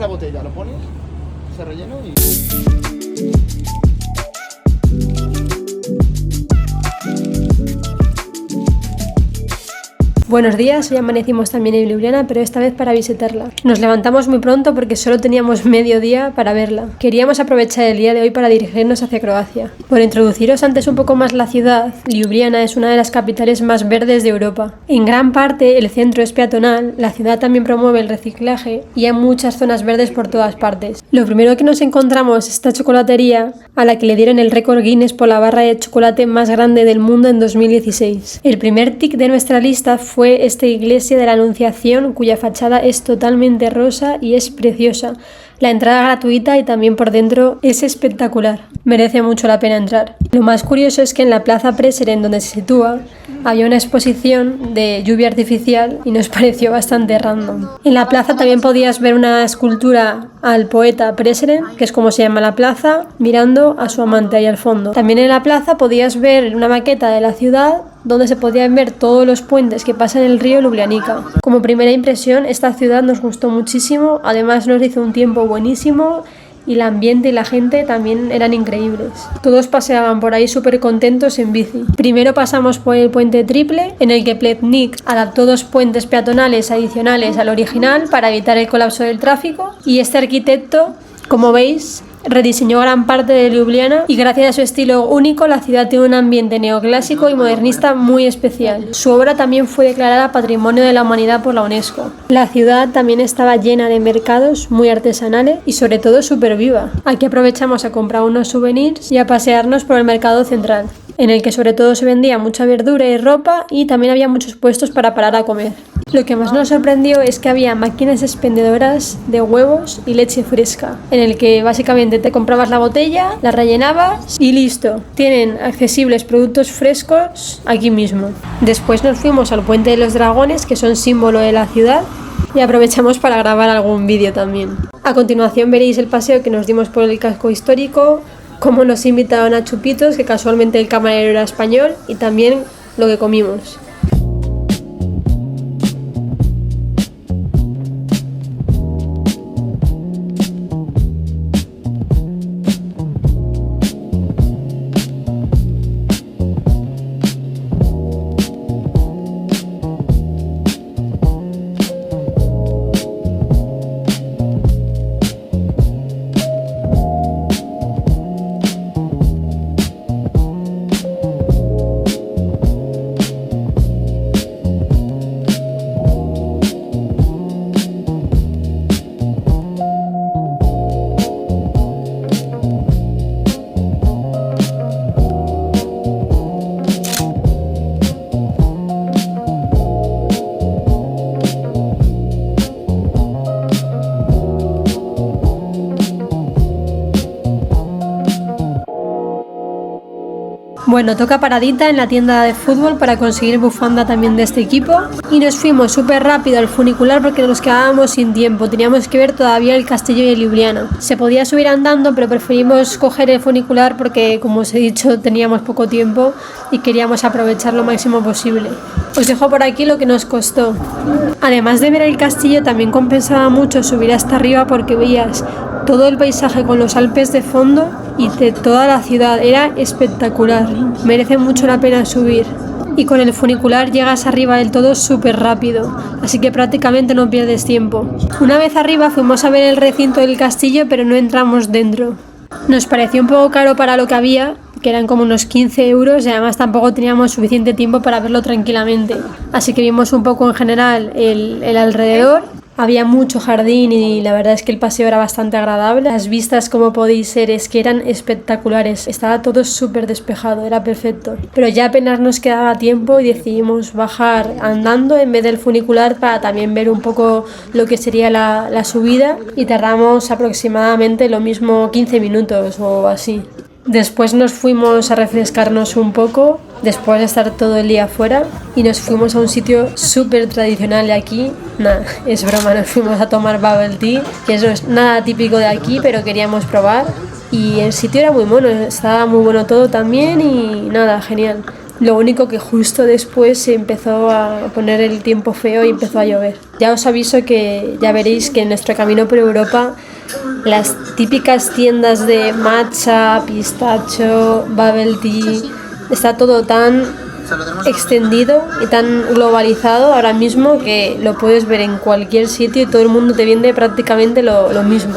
la botella, lo pones, ese relleno y... Buenos días, hoy amanecimos también en Ljubljana, pero esta vez para visitarla. Nos levantamos muy pronto porque solo teníamos medio día para verla. Queríamos aprovechar el día de hoy para dirigirnos hacia Croacia. Por introduciros antes un poco más la ciudad, Ljubljana es una de las capitales más verdes de Europa. En gran parte el centro es peatonal, la ciudad también promueve el reciclaje y hay muchas zonas verdes por todas partes. Lo primero que nos encontramos es esta chocolatería, a la que le dieron el récord Guinness por la barra de chocolate más grande del mundo en 2016. El primer tic de nuestra lista fue esta iglesia de la Anunciación, cuya fachada es totalmente rosa y es preciosa. La entrada gratuita y también por dentro es espectacular. Merece mucho la pena entrar. Lo más curioso es que en la Plaza Preseren, donde se sitúa, había una exposición de lluvia artificial y nos pareció bastante random. En la plaza también podías ver una escultura al poeta Preseren, que es como se llama la plaza, mirando a su amante ahí al fondo. También en la plaza podías ver una maqueta de la ciudad donde se podían ver todos los puentes que pasan el río Ljubljanica. Como primera impresión, esta ciudad nos gustó muchísimo, además nos hizo un tiempo buenísimo y el ambiente y la gente también eran increíbles. Todos paseaban por ahí súper contentos en bici. Primero pasamos por el puente triple, en el que Pletnik adaptó 2 puentes peatonales adicionales al original para evitar el colapso del tráfico, y este arquitecto, como veis, rediseñó gran parte de Ljubljana y gracias a su estilo único la ciudad tiene un ambiente neoclásico y modernista muy especial. Su obra también fue declarada Patrimonio de la Humanidad por la UNESCO. La ciudad también estaba llena de mercados muy artesanales y sobre todo súper viva. Aquí aprovechamos a comprar unos souvenirs y a pasearnos por el mercado central, en el que sobre todo se vendía mucha verdura y ropa y también había muchos puestos para parar a comer. Lo que más nos sorprendió es que había máquinas expendedoras de huevos y leche fresca, en el que básicamente te comprabas la botella, la rellenabas y listo. Tienen accesibles productos frescos aquí mismo. Después nos fuimos al Puente de los Dragones, que son símbolo de la ciudad, y aprovechamos para grabar algún vídeo también. A continuación veréis el paseo que nos dimos por el casco histórico, cómo nos invitaron a chupitos, que casualmente el camarero era español, y también lo que comimos. Bueno, toca paradita en la tienda de fútbol para conseguir bufanda también de este equipo y nos fuimos súper rápido al funicular porque nos quedábamos sin tiempo, teníamos que ver todavía el castillo de Ljubljana. Se podía subir andando, pero preferimos coger el funicular porque, como os he dicho, teníamos poco tiempo y queríamos aprovechar lo máximo posible. Os dejo por aquí lo que nos costó. Además de ver el castillo, también compensaba mucho subir hasta arriba porque veías todo el paisaje con los Alpes de fondo y de toda la ciudad. Era espectacular, merece mucho la pena subir. Y con el funicular llegas arriba del todo súper rápido, así que prácticamente no pierdes tiempo. Una vez arriba fuimos a ver el recinto del castillo, pero no entramos dentro. Nos pareció un poco caro para lo que había, que eran como unos 15 euros, y además tampoco teníamos suficiente tiempo para verlo tranquilamente. Así que vimos un poco en general el alrededor. Había mucho jardín y la verdad es que el paseo era bastante agradable. Las vistas, como podéis ver, es que eran espectaculares. Estaba todo súper despejado, era perfecto. Pero ya apenas nos quedaba tiempo y decidimos bajar andando en vez del funicular para también ver un poco lo que sería la subida, y tardamos aproximadamente lo mismo 15 minutos o así. Después nos fuimos a refrescarnos un poco, después de estar todo el día afuera, y nos fuimos a un sitio súper tradicional de aquí. Nada, es broma, nos fuimos a tomar bubble tea, que eso es nada típico de aquí, pero queríamos probar. Y el sitio era muy mono, estaba muy bueno todo también y nada, genial. Lo único que justo después se empezó a poner el tiempo feo y empezó a llover. Ya os aviso que ya veréis que en nuestro camino por Europa las típicas tiendas de matcha, pistacho, bubble tea, está todo tan extendido y tan globalizado ahora mismo que lo puedes ver en cualquier sitio y todo el mundo te vende prácticamente lo mismo.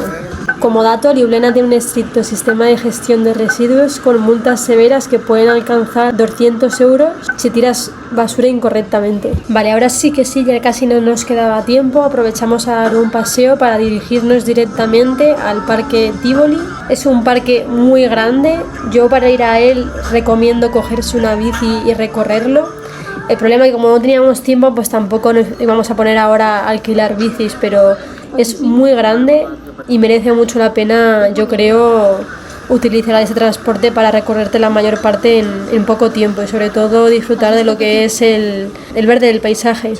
Como dato, Ljubljana tiene un estricto sistema de gestión de residuos con multas severas que pueden alcanzar 200 euros si tiras basura incorrectamente. Vale, ahora sí que sí, ya casi no nos quedaba tiempo, aprovechamos a dar un paseo para dirigirnos directamente al parque Tivoli. Es un parque muy grande, yo para ir a él recomiendo cogerse una bici y recorrerlo. El problema es que como no teníamos tiempo, pues tampoco nos íbamos a poner ahora a alquilar bicis, pero es muy grande y merece mucho la pena, yo creo, utilizar ese transporte para recorrerte la mayor parte en poco tiempo y sobre todo disfrutar de lo que es el verde del paisaje.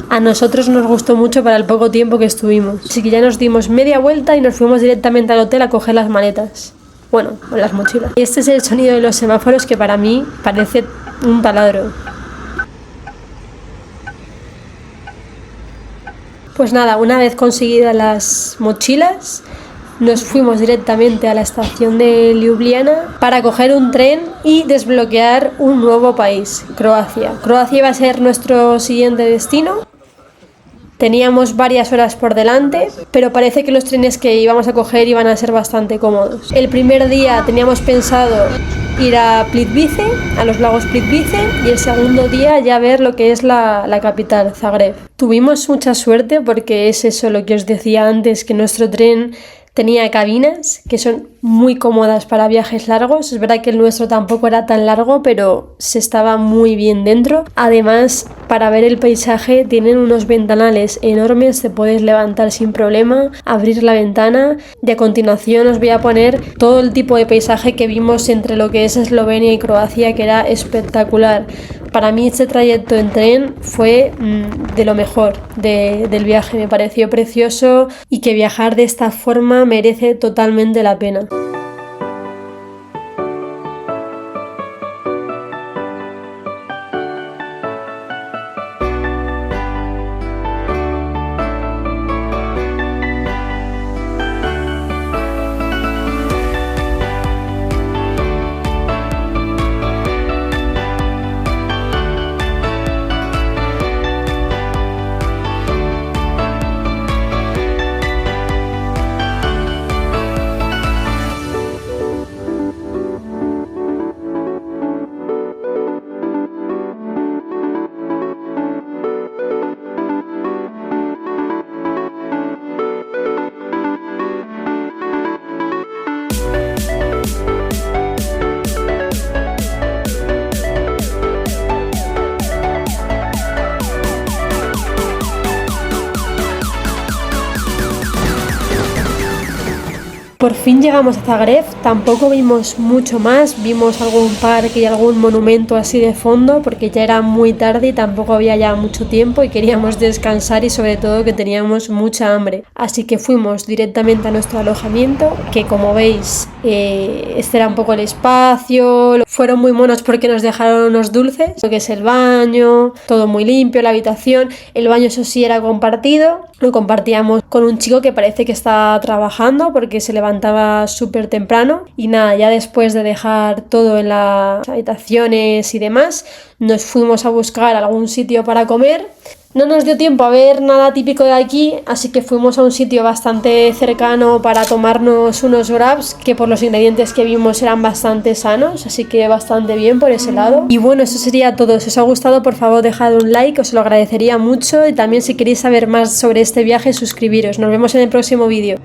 A nosotros nos gustó mucho para el poco tiempo que estuvimos, así que ya nos dimos media vuelta y nos fuimos directamente al hotel a coger las maletas. Bueno, las mochilas. Y este es el sonido de los semáforos que para mí parece un taladro. Pues nada, una vez conseguidas las mochilas, nos fuimos directamente a la estación de Ljubljana para coger un tren y desbloquear un nuevo país, Croacia. Croacia iba a ser nuestro siguiente destino. Teníamos varias horas por delante, pero parece que los trenes que íbamos a coger iban a ser bastante cómodos. El primer día teníamos pensado ir a Plitvice, a los lagos Plitvice, y el segundo día ya ver lo que es la capital, Zagreb. Tuvimos mucha suerte porque es eso lo que os decía antes, que nuestro tren tenía cabinas que son muy cómodas para viajes largos. Es verdad que el nuestro tampoco era tan largo, pero se estaba muy bien dentro. Además, para ver el paisaje tienen unos ventanales enormes, te puedes levantar sin problema, abrir la ventana y a continuación os voy a poner todo el tipo de paisaje que vimos entre lo que es Eslovenia y Croacia, que era espectacular. Para mí este trayecto en tren fue de lo mejor del viaje, me pareció precioso y que viajar de esta forma merece totalmente la pena. Por fin llegamos a Zagreb, tampoco vimos mucho más, vimos algún parque y algún monumento así de fondo porque ya era muy tarde y tampoco había ya mucho tiempo y queríamos descansar y sobre todo que teníamos mucha hambre. Así que fuimos directamente a nuestro alojamiento, que como veis este era un poco el espacio, fueron muy monos porque nos dejaron unos dulces, lo que es el baño, todo muy limpio, la habitación, el baño eso sí era compartido, lo compartíamos con un chico que parece que está trabajando porque se levantaba súper temprano y nada, ya después de dejar todo en las habitaciones y demás, nos fuimos a buscar algún sitio para comer. No nos dio tiempo a ver nada típico de aquí, así que fuimos a un sitio bastante cercano para tomarnos unos wraps que por los ingredientes que vimos eran bastante sanos, así que bastante bien por ese lado. Y bueno, eso sería todo. Si os ha gustado, por favor dejad un like, os lo agradecería mucho y también si queréis saber más sobre este viaje, suscribiros. Nos vemos en el próximo vídeo.